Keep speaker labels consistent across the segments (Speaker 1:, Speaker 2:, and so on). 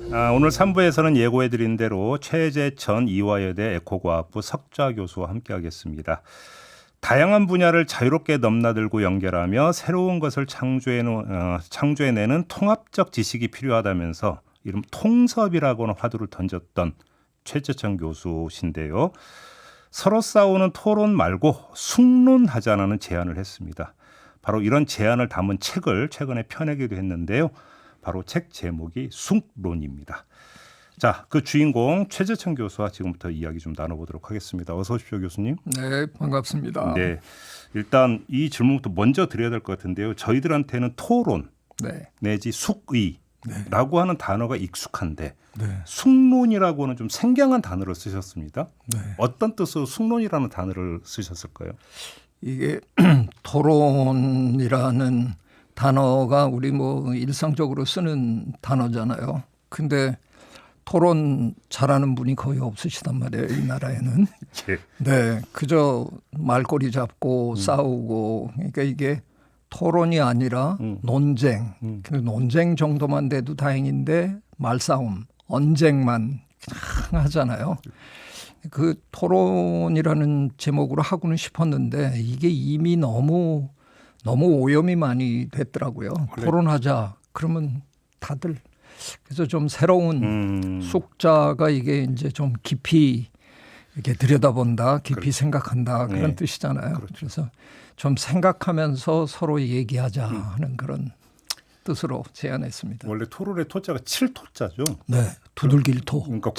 Speaker 1: 오늘 3부에서는 예고해드린 대로 최재천 이화여대 에코과학부 석좌 교수와 함께하겠습니다. 다양한 분야를 자유롭게 넘나들고 연결하며 새로운 것을 창조해내는 통합적 지식이 필요하다면서 이름 통섭이라고는 화두를 던졌던 최재천 교수신데요. 서로 싸우는 토론 말고 숙론하자는 제안을 했습니다. 바로 이런 제안을 담은 책을 최근에 펴내기도 했는데요. 바로 책 제목이 숙론입니다. 자, 그 주인공 최재천 교수와 지금부터 이야기 좀 나눠보도록 하겠습니다. 어서 오십시오, 교수님.
Speaker 2: 네, 반갑습니다.
Speaker 1: 네, 일단 이 질문부터 먼저 드려야 될 것 같은데요. 저희들한테는 토론 내지 숙의라고 하는 단어가 익숙한데 숙론이라고는 좀 생경한 단어를 쓰셨습니다. 어떤 뜻으로 숙론이라는 단어를 쓰셨을까요?
Speaker 2: 이게 토론이라는 단어가 우리 뭐 일상적으로 쓰는 단어잖아요. 근데 토론 잘하는 분이 거의 없으시단 말이에요, 이 나라에는. 네, 그저 말꼬리 잡고 싸우고, 그러니까 이게 토론이 아니라 논쟁. 근데 논쟁 정도만 돼도 다행인데 말싸움, 언쟁만 하잖아요. 그 토론이라는 제목으로 하고는 싶었는데 이게 이미 너무 오염이 많이 됐더라고요. 토론하자 그러면 다들 그래서 좀 새로운 숙자가 이게 이제 좀 깊이 이렇게 들여다본다, 깊이 생각한다 그런 뜻이잖아요. 그래서 좀 생각하면서 서로 얘기하자 하는 그런 뜻으로 제안했습니다.
Speaker 1: 원래 토론의 토자가 7토자죠.
Speaker 2: 네, 두들길 토.
Speaker 1: 그러니까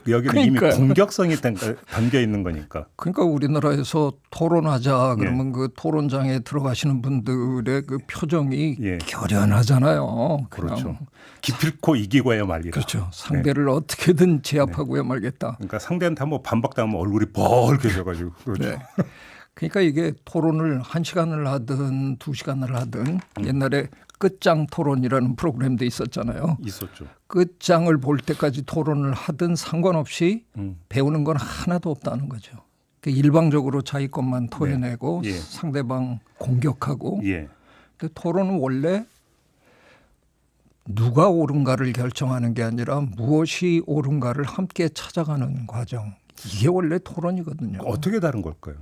Speaker 1: 여기는 이미 공격성이 담겨 있는 거니까.
Speaker 2: 그러니까 우리나라에서 토론하자 그러면 그 토론장에 들어가시는 분들의 그 표정이 결연하잖아요.
Speaker 1: 그렇죠. 기필코 이기고야 말리라.
Speaker 2: 그렇죠. 상대를 어떻게든 제압하고야 말겠다.
Speaker 1: 그러니까 상대한테 한번 반박당하면 얼굴이 벌개져가지고. 그렇죠.
Speaker 2: 그러니까 이게 토론을 1시간을 하든 2시간을 하든 옛날에 끝장 토론이라는 프로그램도 있었잖아요.
Speaker 1: 있었죠.
Speaker 2: 끝장을 볼 때까지 토론을 하든 상관없이 배우는 건 하나도 없다는 거죠. 그러니까 일방적으로 자기 것만 토해내고 상대방 공격하고. 근데 토론은 원래 누가 옳은가를 결정하는 게 아니라 무엇이 옳은가를 함께 찾아가는 과정. 이게 원래 토론이거든요.
Speaker 1: 어떻게 다른 걸까요?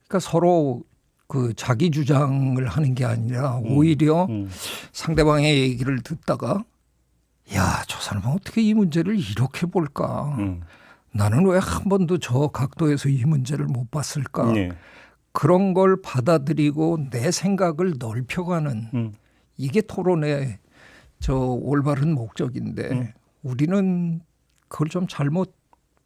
Speaker 2: 그러니까 서로 그 자기 주장을 하는 게 아니라 오히려 상대방의 얘기를 듣다가 야, 저 사람은 어떻게 이 문제를 이렇게 볼까? 나는 왜 한 번도 저 각도에서 이 문제를 못 봤을까? 그런 걸 받아들이고 내 생각을 넓혀가는 이게 토론의 저 올바른 목적인데 우리는 그걸 좀 잘못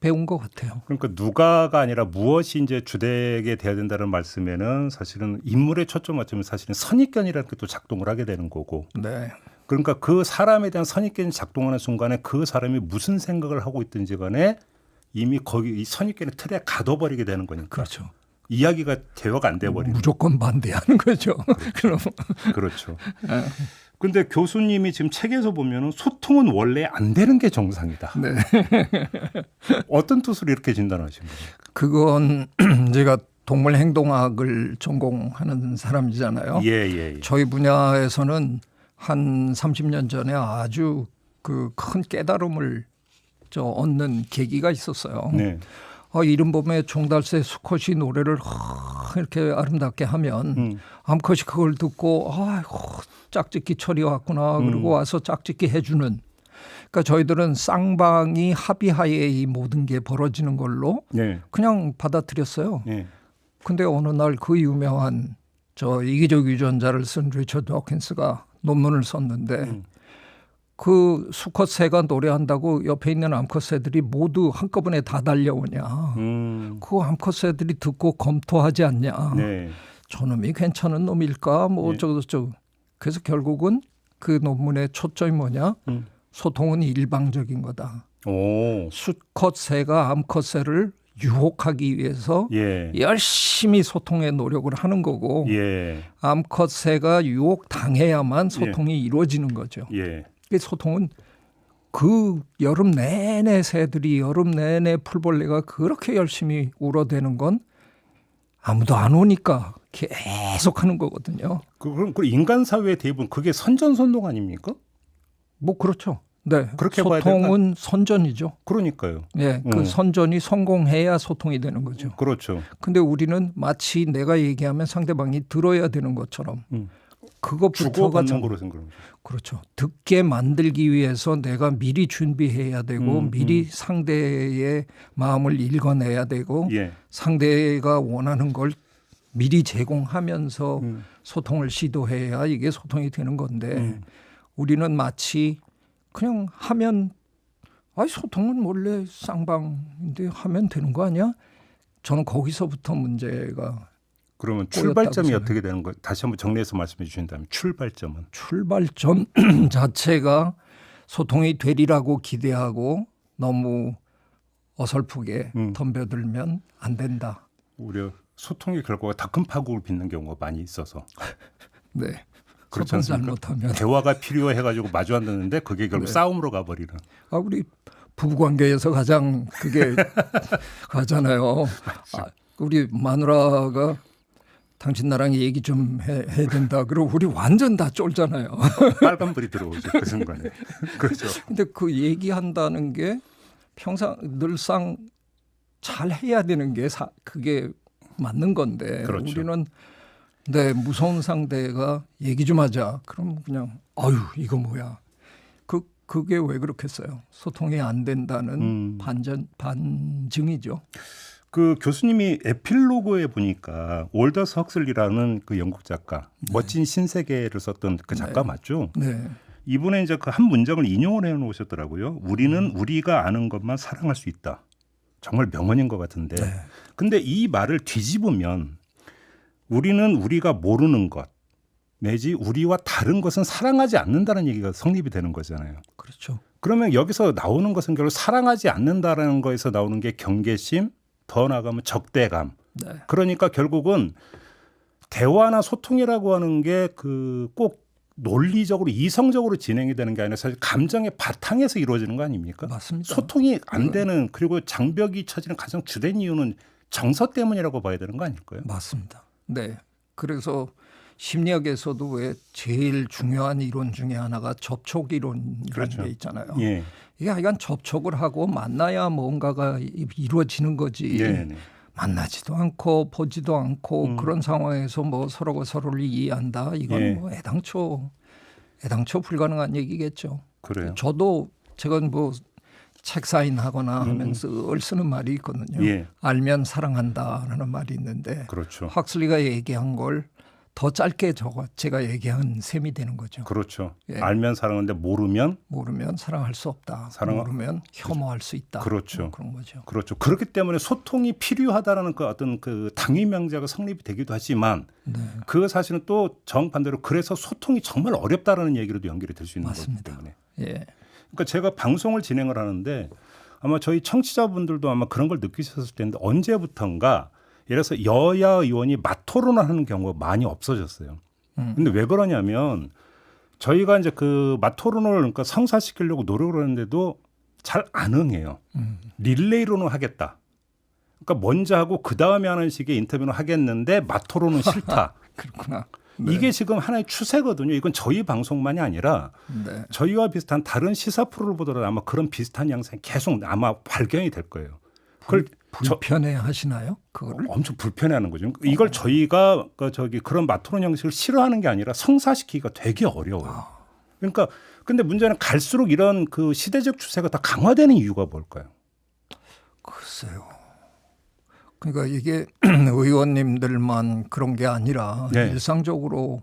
Speaker 2: 배운 것 같아요.
Speaker 1: 그러니까 누가가 아니라 무엇이 이제 주되게 돼야 된다는 말씀에는 사실은 인물에 초점 맞추면 사실은 선입견이라는 게 또 작동을 하게 되는 거고. 그러니까 그 사람에 대한 선입견이 작동하는 순간에 그 사람이 무슨 생각을 하고 있든지 간에 이미 거기 이 선입견의 틀에 가둬버리게 되는 거니까.
Speaker 2: 그렇죠.
Speaker 1: 이야기가 대화가 안 돼버리는.
Speaker 2: 무조건 반대하는 거죠.
Speaker 1: 그렇죠. 근데 교수님이 지금 책에서 보면은 소통은 원래 안 되는 게 정상이다. 어떤 뜻으로 이렇게 진단하신 거예요?
Speaker 2: 그건 제가 동물 행동학을 전공하는 사람이잖아요. 저희 분야에서는 한 30년 전에 아주 그 큰 깨달음을 얻는 계기가 있었어요. 이른 봄에 종달새 수컷이 노래를 이렇게 아름답게 하면 암컷이 그걸 듣고 짝짓기 철이 왔구나 그러고 와서 짝짓기 해주는. 그러니까 저희들은 쌍방이 합의하에 이 모든 게 벌어지는 걸로 그냥 받아들였어요. 근데 어느 날 그 유명한 저 이기적 유전자를 쓴 리처드 호킨스가 논문을 썼는데 그 수컷 새가 노래한다고 옆에 있는 암컷 새들이 모두 한꺼번에 다 달려오냐. 그 암컷 새들이 듣고 검토하지 않냐. 저놈이 괜찮은 놈일까 뭐 어쩌고저쩌고. 그래서 결국은 그 논문의 초점이 뭐냐. 소통은 일방적인 거다. 수컷 새가 암컷 새를 유혹하기 위해서 열심히 소통의 노력을 하는 거고 암컷 새가 유혹당해야만 소통이 이루어지는 거죠. 소통은 그 여름 내내 새들이 여름 내내 풀벌레가 그렇게 열심히 울어대는 건 아무도 안 오니까 계속 하는 거거든요.
Speaker 1: 그럼 그 인간 사회의 대부분 그게 선전선동 아닙니까?
Speaker 2: 뭐 그렇죠. 네,
Speaker 1: 그렇게 봐야 될까요?
Speaker 2: 소통은 선전이죠.
Speaker 1: 그러니까요.
Speaker 2: 예, 그 선전이 성공해야 소통이 되는 거죠.
Speaker 1: 그렇죠.
Speaker 2: 근데 우리는 마치 내가 얘기하면 상대방이 들어야 되는 것처럼 그것부터가
Speaker 1: 주고받는 거로 생각합니다.
Speaker 2: 그렇죠. 듣게 만들기 위해서 내가 미리 준비해야 되고 미리 상대의 마음을 읽어내야 되고
Speaker 1: 예.
Speaker 2: 상대가 원하는 걸 미리 제공하면서 소통을 시도해야 이게 소통이 되는 건데 우리는 마치 그냥 하면 소통은 원래 쌍방인데 하면 되는 거 아니야? 저는 거기서부터 문제가
Speaker 1: 그러면
Speaker 2: 꼬였다고
Speaker 1: 출발점이
Speaker 2: 생각해요.
Speaker 1: 어떻게 되는 거예요? 다시 한번 정리해서 말씀해 주신다면 출발점은
Speaker 2: 출발점 자체가 소통이 되리라고 기대하고 너무 어설프게 덤벼들면 안 된다.
Speaker 1: 오히려 소통의 결과가 더 큰 파국을 빚는 경우가 많이 있어서
Speaker 2: 네.
Speaker 1: 그렇지
Speaker 2: 소통
Speaker 1: 않습니까?
Speaker 2: 잘못하면
Speaker 1: 대화가 필요해가지고 마주 앉았는데 그게 결국 싸움으로 가버리는.
Speaker 2: 우리 부부 관계에서 가장 그게 가잖아요. 우리 마누라가 당신 나랑 얘기 좀 해야 된다. 그리고 우리 완전 다 쫄잖아요.
Speaker 1: 빨간불이 들어오죠 그 순간에. 그렇죠.
Speaker 2: 근데 그 얘기한다는 게 늘상 잘 해야 되는 게 그게 맞는 건데
Speaker 1: 그렇죠.
Speaker 2: 우리는 무서운 상대가 얘기 좀 하자. 그럼 그냥 이거 뭐야. 그게 왜 그렇겠어요. 소통이 안 된다는 반증이죠.
Speaker 1: 그 교수님이 에필로그에 보니까 올더스 헉슬리라는 그 영국 작가 멋진 신세계를 썼던 그 작가 맞죠?
Speaker 2: 네.
Speaker 1: 이분의 이제 그 한 문장을 인용을 해놓으셨더라고요. 우리는 우리가 아는 것만 사랑할 수 있다. 정말 명언인 것 같은데.
Speaker 2: 네.
Speaker 1: 근데 이 말을 뒤집으면 우리는 우리가 모르는 것 내지 우리와 다른 것은 사랑하지 않는다는 얘기가 성립이 되는 거잖아요.
Speaker 2: 그렇죠.
Speaker 1: 그러면 여기서 나오는 것은 결국 사랑하지 않는다라는 거에서 나오는 게 경계심, 더 나아가면 적대감.
Speaker 2: 네.
Speaker 1: 그러니까 결국은 대화나 소통이라고 하는 게 그 꼭 논리적으로 이성적으로 진행이 되는 게 아니라 사실 감정의 바탕에서 이루어지는 거 아닙니까?
Speaker 2: 맞습니다.
Speaker 1: 소통이 안 되는 그리고 장벽이 처지는 가장 주된 이유는 정서 때문이라고 봐야 되는 거 아닐까요?
Speaker 2: 맞습니다. 네. 그래서 심리학에서도 왜 제일 중요한 이론 중에 하나가 접촉 이론이라는
Speaker 1: 그렇죠.
Speaker 2: 게 있잖아요.
Speaker 1: 예.
Speaker 2: 이게 하여간 접촉을 하고 만나야 뭔가가 이루어지는 거지.
Speaker 1: 예.
Speaker 2: 만나지도 않고 보지도 않고 그런 상황에서 뭐 서로가 서로를 이해한다. 이건
Speaker 1: 예.
Speaker 2: 뭐 애당초 불가능한 얘기겠죠.
Speaker 1: 그래요.
Speaker 2: 저도 제가 뭐 책 사인하거나 하면 늘 쓰는 말이 있거든요.
Speaker 1: 예.
Speaker 2: 알면 사랑한다라는 말이 있는데
Speaker 1: 그렇죠.
Speaker 2: 헉슬리가 얘기한 걸 더 짧게 제가 얘기한 셈이 되는 거죠.
Speaker 1: 그렇죠.
Speaker 2: 예.
Speaker 1: 알면 사랑하는데 모르면
Speaker 2: 사랑할 수 없다.
Speaker 1: 사랑하-
Speaker 2: 모르면 혐오할 수 있다.
Speaker 1: 그렇죠.
Speaker 2: 뭐 그런 거죠.
Speaker 1: 그렇죠. 그렇기 때문에 소통이 필요하다라는 그 어떤 그 당위명제가 성립이 되기도 하지만
Speaker 2: 네.
Speaker 1: 그 사실은 또 정반대로 그래서 소통이 정말 어렵다라는 얘기로도 연결이 될 수 있는 거기
Speaker 2: 맞습니다.
Speaker 1: 때문에.
Speaker 2: 예.
Speaker 1: 그러니까 제가 방송을 진행을 하는데 아마 저희 청취자분들도 아마 그런 걸 느끼셨을 텐데 언제부턴가 예를 들어서 여야 의원이 맞토론을 하는 경우가 많이 없어졌어요. 근데 왜 그러냐면 저희가 이제 그 맞토론을 그러니까 성사시키려고 노력을 하는데도 잘 안 응해요. 릴레이로는 하겠다. 그러니까 먼저 하고 그 다음에 하는 식의 인터뷰는 하겠는데 맞토론은 싫다.
Speaker 2: 그렇구나.
Speaker 1: 이게 지금 하나의 추세거든요. 이건 저희 방송만이 아니라
Speaker 2: 네.
Speaker 1: 저희와 비슷한 다른 시사 프로를 보더라도 아마 그런 비슷한 양상이 계속 아마 발견이 될 거예요. 그걸
Speaker 2: 불편해 하시나요? 그거를?
Speaker 1: 엄청 불편해하는 거죠. 이걸 저희가 그런 마토론 형식을 싫어하는 게 아니라 성사시키기가 되게 어려워요. 그러니까 근데 문제는 갈수록 이런 그 시대적 추세가 더 강화되는 이유가 뭘까요?
Speaker 2: 글쎄요. 그러니까 이게 의원님들만 그런 게 아니라
Speaker 1: 네.
Speaker 2: 일상적으로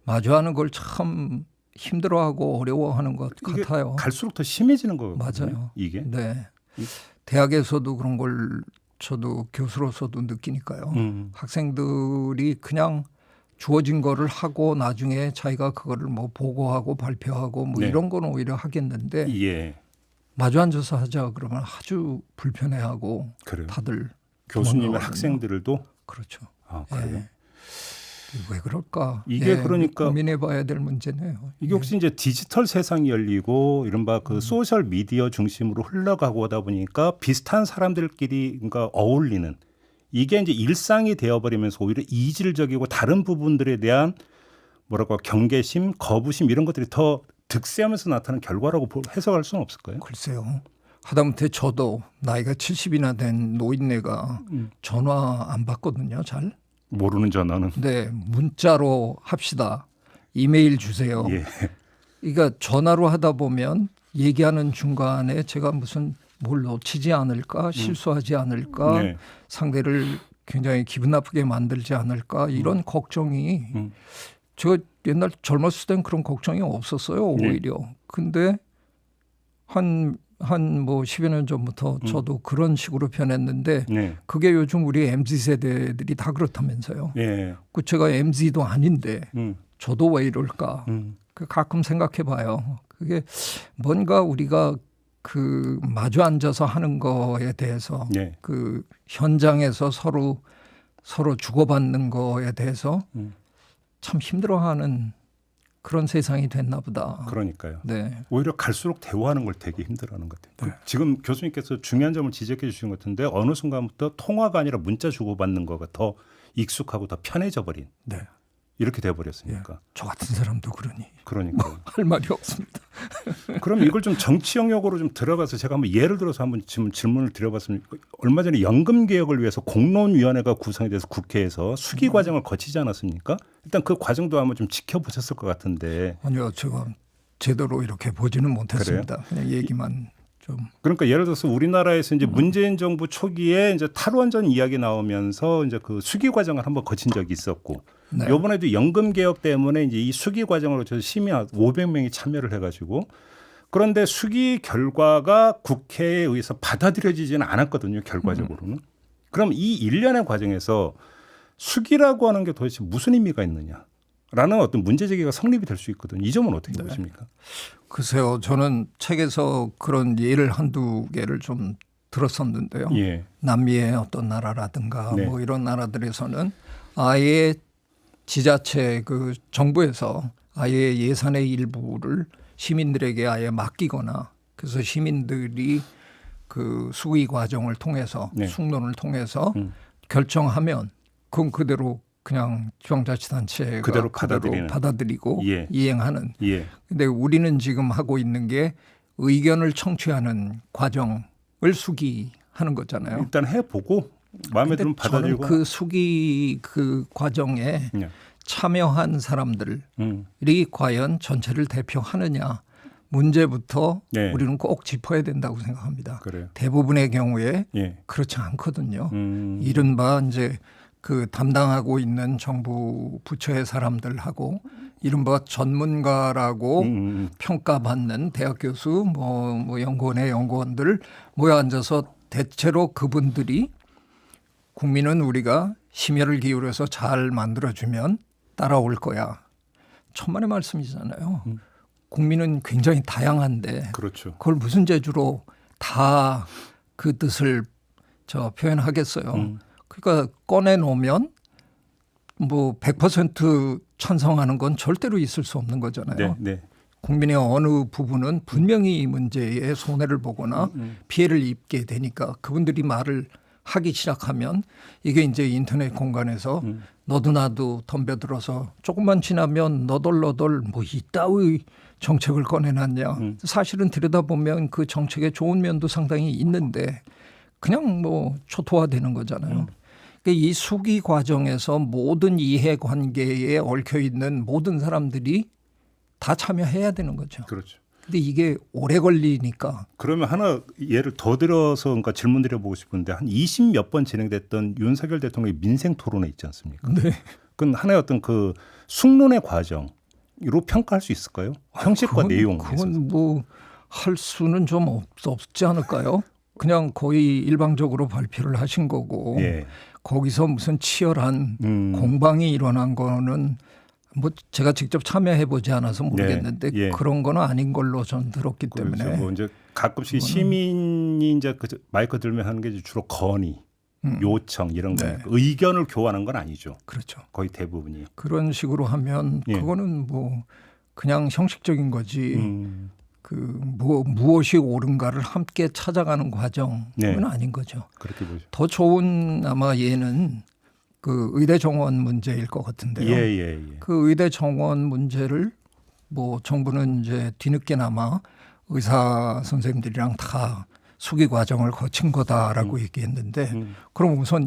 Speaker 2: 마주하는 걸 참 힘들어하고 어려워하는 것
Speaker 1: 이게
Speaker 2: 같아요.
Speaker 1: 갈수록 더 심해지는 거거든요.
Speaker 2: 맞아요.
Speaker 1: 이게.
Speaker 2: 네. 대학에서도 그런 걸 저도 교수로서도 느끼니까요. 학생들이 그냥 주어진 거를 하고 나중에 자기가 그거를 뭐 보고하고 발표하고 뭐
Speaker 1: 네.
Speaker 2: 이런 건 오히려 하겠는데
Speaker 1: 예.
Speaker 2: 마주 앉아서 하자 그러면 아주 불편해하고
Speaker 1: 그래요.
Speaker 2: 다들
Speaker 1: 교수님의
Speaker 2: 도망가거든요.
Speaker 1: 학생들도
Speaker 2: 그렇죠.
Speaker 1: 아, 그래요.
Speaker 2: 예. 왜 그럴까?
Speaker 1: 이게 그러니까
Speaker 2: 고민해봐야 될 문제네요.
Speaker 1: 이게 혹시 이제 디지털 세상이 열리고 이른바 그 소셜 미디어 중심으로 흘러가고 하다 보니까 비슷한 사람들끼리 그러니까 어울리는 이게 이제 일상이 되어버리면서 오히려 이질적이고 다른 부분들에 대한 뭐랄까 경계심, 거부심 이런 것들이 더 득세하면서 나타난 결과라고 해석할 수는 없을까요?
Speaker 2: 글쎄요. 하다못해 저도 나이가 70이나 된 노인네가 전화 안 받거든요. 잘.
Speaker 1: 모르는 전화는.
Speaker 2: 네. 문자로 합시다. 이메일 주세요.
Speaker 1: 예.
Speaker 2: 그러니까 전화로 하다 보면 얘기하는 중간에 제가 무슨 뭘 놓치지 않을까, 실수하지 않을까,
Speaker 1: 네.
Speaker 2: 상대를 굉장히 기분 나쁘게 만들지 않을까 이런 걱정이 제가 옛날 젊었을 땐 그런 걱정이 없었어요. 오히려. 근데 한 뭐 10여 년 전부터 저도 그런 식으로 변했는데
Speaker 1: 네.
Speaker 2: 그게 요즘 우리 MZ 세대들이 다 그렇다면서요.
Speaker 1: 예.
Speaker 2: 그 제가 MZ도 아닌데 저도 왜 이럴까? 그 가끔 생각해 봐요. 그게 뭔가 우리가 그 마주 앉아서 하는 거에 대해서
Speaker 1: 네.
Speaker 2: 그 현장에서 서로 주고받는 거에 대해서 참 힘들어하는 그런 세상이 됐나 보다.
Speaker 1: 그러니까요.
Speaker 2: 네.
Speaker 1: 오히려 갈수록 대화하는 걸 되게 힘들어하는 것 같아요.
Speaker 2: 네.
Speaker 1: 지금 교수님께서 중요한 점을 지적해 주신 것 같은데 어느 순간부터 통화가 아니라 문자 주고받는 거가 더 익숙하고 더 편해져 버린
Speaker 2: 네.
Speaker 1: 이렇게 돼버렸으니까.
Speaker 2: 예. 저 같은 사람도 그러니
Speaker 1: 그러니까
Speaker 2: 할 말이 없습니다.
Speaker 1: 그럼 이걸 좀 정치 영역으로 좀 들어가서 제가 한번 예를 들어서 한번 지금 질문을 드려봤습니다. 얼마 전에 연금 개혁을 위해서 공론위원회가 구성이 돼서 국회에서 수기 과정을 거치지 않았습니까? 일단 그 과정도 한번 좀 지켜보셨을 것 같은데.
Speaker 2: 아니요, 제가 제대로 이렇게 보지는 못했습니다. 그냥 얘기만 좀.
Speaker 1: 그러니까 예를 들어서 우리나라에서 이제 문재인 정부 초기에 이제 탈원전 이야기 나오면서 이제 그 수기 과정을 한번 거친 적이 있었고.
Speaker 2: 네.
Speaker 1: 이번에도 연금 개혁 때문에 이제 이 수기 과정으로 저 시민 500명이 참여를 해가지고 그런데 수기 결과가 국회에 의해서 받아들여지지는 않았거든요. 결과적으로는. 그럼 이 일련의 과정에서 수기라고 하는 게 도대체 무슨 의미가 있느냐라는 어떤 문제 제기가 성립이 될 수 있거든요. 이 점은 어떻게 보십니까?
Speaker 2: 글쎄요. 저는 책에서 그런 예를 한두 개를 좀 들었었는데요.
Speaker 1: 예.
Speaker 2: 남미의 어떤 나라라든가
Speaker 1: 네.
Speaker 2: 뭐 이런 나라들에서는 아예 지자체 그 정부에서 아예 예산의 일부를 시민들에게 아예 맡기거나 그래서 시민들이 그 수의 과정을 통해서
Speaker 1: 네.
Speaker 2: 숙론을 통해서 결정하면 그건 그대로 그냥 지방자치단체가
Speaker 1: 그대로
Speaker 2: 받아들이고
Speaker 1: 예.
Speaker 2: 이행하는.
Speaker 1: 예.
Speaker 2: 근데 우리는 지금 하고 있는 게 의견을 청취하는 과정을 수기하는 거잖아요.
Speaker 1: 일단 해보고 마음에 들면 받아들이고.
Speaker 2: 저는 그 수기 그 과정에
Speaker 1: 네.
Speaker 2: 참여한 사람들이 과연 전체를 대표하느냐 문제부터
Speaker 1: 네.
Speaker 2: 우리는 꼭 짚어야 된다고 생각합니다.
Speaker 1: 그래요.
Speaker 2: 대부분의 경우에
Speaker 1: 예.
Speaker 2: 그렇지 않거든요.
Speaker 1: 음.
Speaker 2: 이른바 이제 그 담당하고 있는 정부 부처의 사람들하고 이른바 전문가라고 평가받는 대학 교수 뭐 연구원의 연구원들 모여 앉아서 대체로 그분들이 국민은 우리가 심혈을 기울여서 잘 만들어주면 따라올 거야. 천만의 말씀이잖아요. 국민은 굉장히 다양한데
Speaker 1: 그렇죠.
Speaker 2: 그걸 무슨 재주로 다 그 뜻을 표현하겠어요. 그러니까 꺼내놓으면 뭐 100% 찬성하는 건 절대로 있을 수 없는 거잖아요.
Speaker 1: 네, 네.
Speaker 2: 국민의 어느 부분은 분명히 이 문제에 손해를 보거나 피해를 입게 되니까 그분들이 말을 하기 시작하면 이게 이제 인터넷 공간에서 너도 나도 덤벼들어서 조금만 지나면 너덜너덜 뭐 이따위 정책을 꺼내놨냐. 사실은 들여다보면 그 정책의 좋은 면도 상당히 있는데 그냥 뭐 초토화되는 거잖아요. 그러니까 이 수기 과정에서 모든 이해관계에 얽혀있는 모든 사람들이 다 참여해야 되는 거죠.
Speaker 1: 그렇죠.
Speaker 2: 근데 이게 오래 걸리니까.
Speaker 1: 그러면 하나 예를 더 들어서 그러니까 질문 드려보고 싶은데 한 20몇 번 진행됐던 윤석열 대통령의 민생 토론회 있지 않습니까?
Speaker 2: 네.
Speaker 1: 그건 하나의 어떤 그 숙론의 과정으로 평가할 수 있을까요? 형식과 내용에 있어서.
Speaker 2: 그건 뭐 할 수는 좀 없지 않을까요? 그냥 거의 일방적으로 발표를 하신 거고
Speaker 1: 예.
Speaker 2: 거기서 무슨 치열한 공방이 일어난 거는 뭐 제가 직접 참여해 보지 않아서 모르겠는데
Speaker 1: 네. 예.
Speaker 2: 그런 건 아닌 걸로 전 들었기 때문에
Speaker 1: 그렇죠. 뭐 이제 가끔씩 시민이 이제 그 마이크 들면 하는 게 주로 건의, 요청 이런 거
Speaker 2: 네.
Speaker 1: 의견을 교환한 건 아니죠.
Speaker 2: 그렇죠.
Speaker 1: 거의 대부분이.
Speaker 2: 그런 식으로 하면
Speaker 1: 예.
Speaker 2: 그거는 뭐 그냥 형식적인 거지. 그 무엇이 옳은가를 함께 찾아가는 과정은
Speaker 1: 네.
Speaker 2: 아닌 거죠.
Speaker 1: 그렇게 보죠.
Speaker 2: 더 좋은 아마 예는 그 의대 정원 문제일 것 같은데요.
Speaker 1: 예.
Speaker 2: 그 의대 정원 문제를 뭐 정부는 이제 뒤늦게나마 의사 선생님들이랑 다 수기 과정을 거친 거다라고 얘기했는데 그럼 우선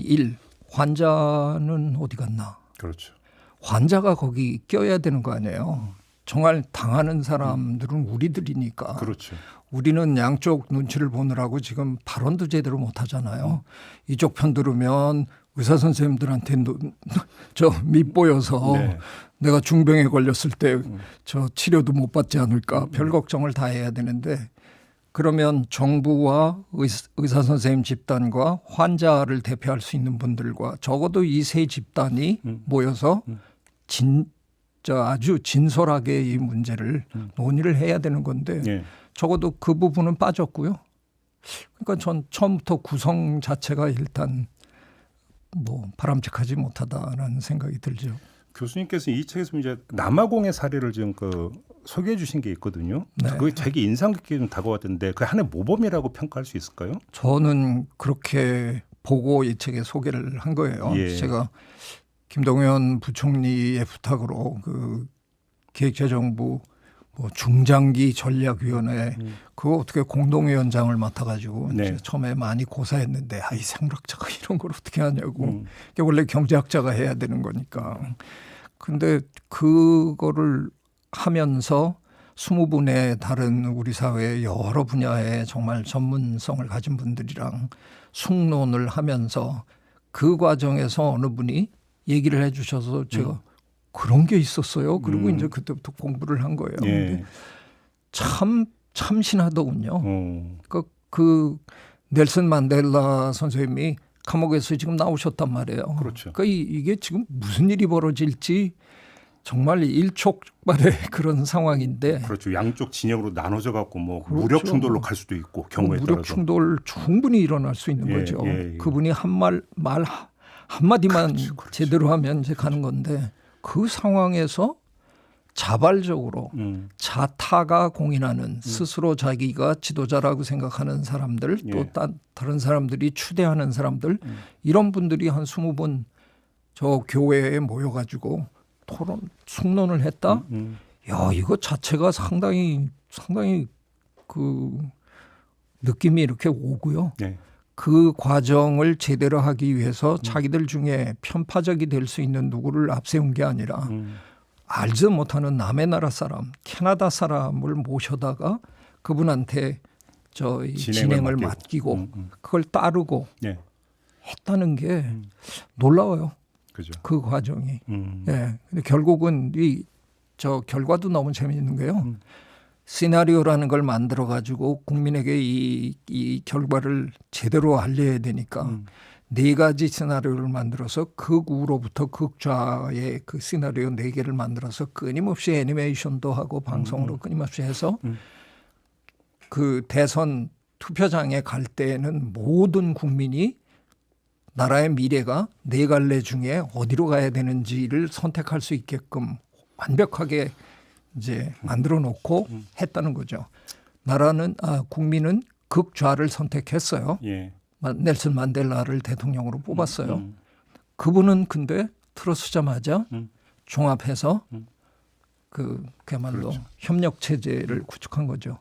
Speaker 2: 환자는 어디 갔나?
Speaker 1: 그렇죠.
Speaker 2: 환자가 거기 껴야 되는 거 아니에요. 정말 당하는 사람들은 우리들이니까.
Speaker 1: 그렇죠.
Speaker 2: 우리는 양쪽 눈치를 보느라고 지금 발언도 제대로 못 하잖아요. 이쪽 편 들으면 의사 선생님들한테 저 밉보여서
Speaker 1: 네.
Speaker 2: 내가 중병에 걸렸을 때 저 치료도 못 받지 않을까 별 걱정을 다 해야 되는데 그러면 정부와 의사 선생님 집단과 환자를 대표할 수 있는 분들과 적어도 이 세 집단이 모여서 진짜 아주 진솔하게 이 문제를 논의를 해야 되는 건데
Speaker 1: 네.
Speaker 2: 적어도 그 부분은 빠졌고요. 그러니까 전 처음부터 구성 자체가 일단 뭐 바람직하지 못하다라는 생각이 들죠.
Speaker 1: 교수님께서 이 책에서 이제 남아공의 사례를 지금 소개해 주신 게 있거든요.
Speaker 2: 네.
Speaker 1: 그게 되게 인상 깊게 좀 다가왔던데 그 하나의 모범이라고 평가할 수 있을까요?
Speaker 2: 저는 그렇게 보고 이 책에 소개를 한 거예요.
Speaker 1: 예.
Speaker 2: 제가 김동연 부총리의 부탁으로 그 기획재정부 뭐 중장기 전략위원회 그거 어떻게 공동위원장을 맡아가지고
Speaker 1: 네.
Speaker 2: 이제 처음에 많이 고사했는데 이 생물학자가 이런 걸 어떻게 하냐고. 이게 원래 경제학자가 해야 되는 거니까. 근데 그거를 하면서 20분의 다른 우리 사회의 여러 분야의 정말 전문성을 가진 분들이랑 숙론을 하면서 그 과정에서 어느 분이 얘기를 해 주셔서 제가 그런 게 있었어요. 그리고 이제 그때부터 공부를 한 거예요.
Speaker 1: 예.
Speaker 2: 근데 참 참신하더군요. 그 넬슨 만델라 선생님이 감옥에서 지금 나오셨단 말이에요.
Speaker 1: 그렇죠.
Speaker 2: 그러니까 이게 지금 무슨 일이 벌어질지 정말 일촉즉발의 그런 상황인데.
Speaker 1: 그렇죠. 양쪽 진영으로 나눠져 갖고 뭐
Speaker 2: 그렇죠.
Speaker 1: 무력 충돌로 갈 수도 있고 경우에
Speaker 2: 무력
Speaker 1: 따라서.
Speaker 2: 충돌 충분히 일어날 수 있는 거죠. 그분이 한 말 한마디만
Speaker 1: 그렇죠.
Speaker 2: 제대로 하면 이제 가는 건데 그 상황에서 자발적으로 자타가 공인하는 스스로 자기가 지도자라고 생각하는 사람들 또 다른 사람들이 추대하는 사람들 이런 분들이 한 20분 저 교회에 모여가지고 숙론을 했다. 야 이거 자체가 상당히 그 느낌이 이렇게 오고요.
Speaker 1: 네.
Speaker 2: 그 과정을 제대로 하기 위해서 자기들 중에 편파적이 될 수 있는 누구를 앞세운 게 아니라 알지도 못하는 남의 나라 사람, 캐나다 사람을 모셔다가 그분한테 진행을 맡기고 그걸 따르고 했다는 게 놀라워요.
Speaker 1: 그죠.
Speaker 2: 그 과정이. 예. 근데 결국은 결과도 너무 재미있는 게요. 시나리오라는 걸 만들어 가지고 국민에게 이 결과를 제대로 알려야 되니까 네 가지 시나리오를 만들어서 극우로부터 극좌의 그 시나리오 4개를 만들어서 끊임없이 애니메이션도 하고 방송으로 끊임없이 해서 그 대선 투표장에 갈 때에는 모든 국민이 나라의 미래가 4갈래 중에 어디로 가야 되는지를 선택할 수 있게끔 완벽하게 이제 만들어 놓고 했다는 거죠. 국민은 극좌를 선택했어요.
Speaker 1: 예.
Speaker 2: 넬슨 만델라를 대통령으로 뽑았어요. 그분은 근데 들어서자마자 종합해서 그야말로
Speaker 1: 그렇죠.
Speaker 2: 협력 체제를 구축한 거죠.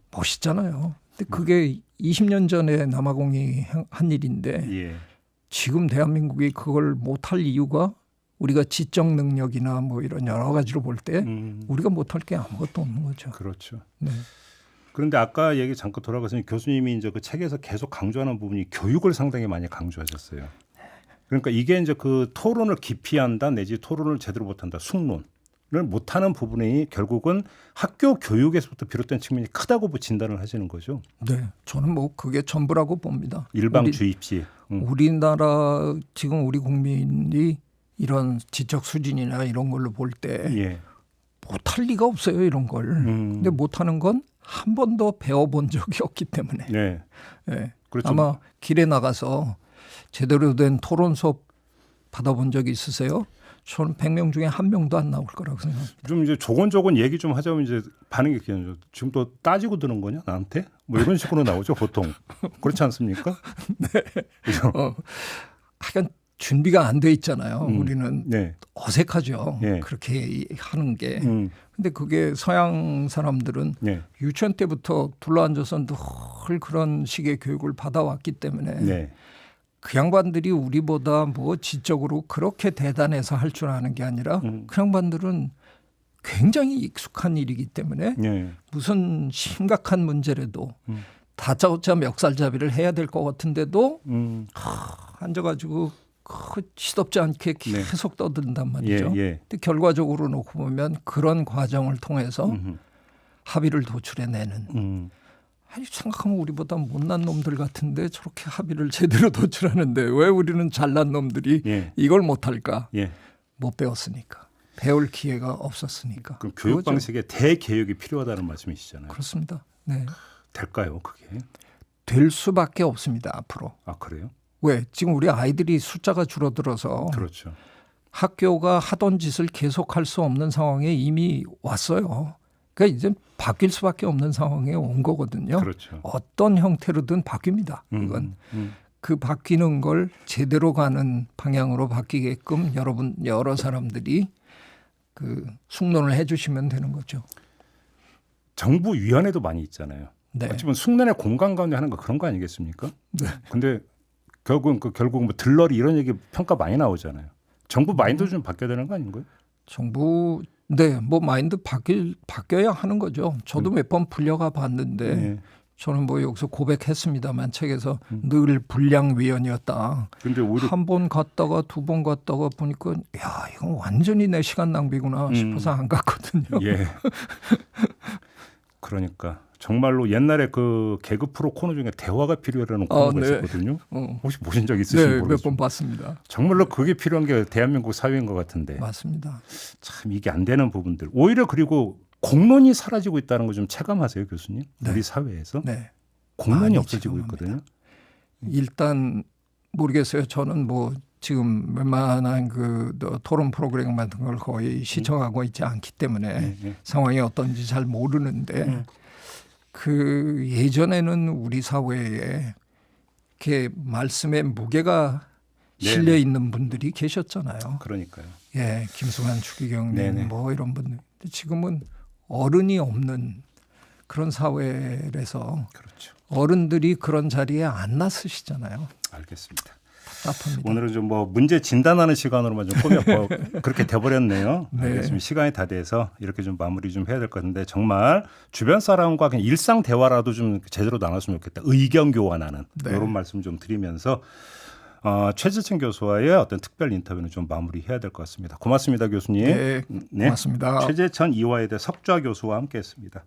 Speaker 2: 멋있잖아요. 근데 그게 20년 전에 남아공이 한 일인데 지금 대한민국이 그걸 못할 이유가 우리가 지적 능력이나 뭐 이런 여러 가지로 볼 때 우리가 못할 게 아무것도 없는 거죠.
Speaker 1: 그렇죠.
Speaker 2: 네.
Speaker 1: 그런데 아까 얘기 잠깐 돌아가서 교수님이 이제 그 책에서 계속 강조하는 부분이 교육을 상당히 많이 강조하셨어요. 그러니까 이게 이제 그 토론을 기피한다 내지 토론을 제대로 못한다 숙론을 못하는 부분이 결국은 학교 교육에서부터 비롯된 측면이 크다고 진단을 하시는 거죠.
Speaker 2: 네, 저는 뭐 그게 전부라고 봅니다.
Speaker 1: 일방주입시.
Speaker 2: 우리나라 지금 우리 국민이 이런 지적 수준이나 이런 걸로 볼 때 못할 리가 없어요 이런 걸. 근데 못하는 건 한 번도 배워본 적이 없기 때문에.
Speaker 1: 네.
Speaker 2: 네.
Speaker 1: 그렇죠.
Speaker 2: 아마 길에 나가서 제대로 된 토론 수업 받아본 적이 있으세요? 저는 100명 중에 1명도 안 나올 거라고 생각합니다.
Speaker 1: 좀 이제 조곤조곤 얘기 좀 하자면 이제 반응이 그냥 지금 또 따지고 드는 거냐 나한테? 뭐 이런 식으로 나오죠 보통. 그렇지 않습니까?
Speaker 2: 네. 하여간 준비가 안 돼 있잖아요. 우리는
Speaker 1: 네.
Speaker 2: 어색하죠.
Speaker 1: 네.
Speaker 2: 그렇게 하는 게. 근데 그게 서양 사람들은
Speaker 1: 네.
Speaker 2: 유치원 때부터 둘러앉아서 늘 그런 식의 교육을 받아왔기 때문에
Speaker 1: 네.
Speaker 2: 그 양반들이 우리보다 뭐 지적으로 그렇게 대단해서 할 줄 아는 게 아니라 그 양반들은 굉장히 익숙한 일이기 때문에
Speaker 1: 네.
Speaker 2: 무슨 심각한 문제라도 다짜고짜 멱살잡이를 해야 될 것 같은데도 앉아가지고 시덥지 않게 계속 떠든단 말이죠. 근데 결과적으로 놓고 보면 그런 과정을 통해서 합의를 도출해내는 아니 생각하면 우리보다 못난 놈들 같은데 저렇게 합의를 제대로 도출하는데 왜 우리는 잘난 놈들이 이걸 못할까? 못 배웠으니까. 배울 기회가 없었으니까.
Speaker 1: 그럼 교육 방식에 대개혁이 필요하다는 말씀이시잖아요.
Speaker 2: 그렇습니다. 네.
Speaker 1: 될까요, 그게?
Speaker 2: 될 수밖에 없습니다, 앞으로.
Speaker 1: 아, 그래요?
Speaker 2: 왜? 지금 우리 아이들이 숫자가 줄어들어서
Speaker 1: 그렇죠.
Speaker 2: 학교가 하던 짓을 계속할 수 없는 상황에 이미 왔어요. 그러니까 이제 바뀔 수밖에 없는 상황에 온 거거든요.
Speaker 1: 그렇죠.
Speaker 2: 어떤 형태로든 바뀝니다. 그건 그 바뀌는 걸 제대로 가는 방향으로 바뀌게끔 여러 사람들이 그 숙론을 해주시면 되는 거죠.
Speaker 1: 정부 위원회도 많이 있잖아요.
Speaker 2: 네.
Speaker 1: 어찌보면 숙련의 공간 가운데 하는 거 그런 거 아니겠습니까? 네. 근데 결국 뭐 들러리 이런 얘기 평가 많이 나오잖아요. 정부 마인드 좀 바뀌어야 되는 거 아닌가요?
Speaker 2: 정부 뭐 마인드 바뀌어야 하는 거죠. 저도 몇 번 불려가 봤는데 저는 뭐 여기서 고백했습니다만 책에서 늘 불량위원이었다.
Speaker 1: 근데 오히려
Speaker 2: 한 번 갔다가 두 번 갔다가 보니까 야 이건 완전히 내 시간 낭비구나 싶어서 안 갔거든요.
Speaker 1: 예. 그러니까 정말로 옛날에 그 개그 프로 코너 중에 대화가 필요하다는 코너가 있었거든요. 혹시 보신 적 있으신지 모르겠어요.
Speaker 2: 몇 번 봤습니다.
Speaker 1: 정말로 그게 필요한 게 대한민국 사회인 것 같은데.
Speaker 2: 맞습니다.
Speaker 1: 참 이게 안 되는 부분들. 오히려 그리고 공론이 사라지고 있다는 거 좀 체감하세요, 교수님?
Speaker 2: 네.
Speaker 1: 우리 사회에서.
Speaker 2: 네.
Speaker 1: 공론이 없어지고 있거든요.
Speaker 2: 일단 모르겠어요. 저는 뭐 지금 웬만한 그 토론 프로그램 같은 걸 거의 시청하고 있지 않기 때문에 상황이 어떤지 잘 모르는데 그 예전에는 우리 사회에 이렇게 말씀에 무게가 실려 있는 분들이 계셨잖아요.
Speaker 1: 그러니까요.
Speaker 2: 예, 김수환, 추기경님 뭐 이런 분들. 지금은 어른이 없는 그런 사회라서
Speaker 1: 그렇죠.
Speaker 2: 어른들이 그런 자리에 안 나서시잖아요.
Speaker 1: 알겠습니다.
Speaker 2: 답답합니다.
Speaker 1: 오늘은 좀 뭐 문제 진단하는 시간으로만 좀 꾸며 그렇게 돼버렸네요.
Speaker 2: 네.
Speaker 1: 알겠습니다. 시간이 다 돼서 이렇게 좀 마무리 좀 해야 될 것 같은데 정말 주변 사람과 그냥 일상 대화라도 좀 제대로 나눴으면 좋겠다. 의견 교환하는 이런 말씀 좀 드리면서 최지천 교수와의 어떤 특별 인터뷰는 좀 마무리해야 될 것 같습니다. 고맙습니다, 교수님.
Speaker 2: 네, 고맙습니다.
Speaker 1: 최재천 이화여대 석좌 교수와 함께했습니다.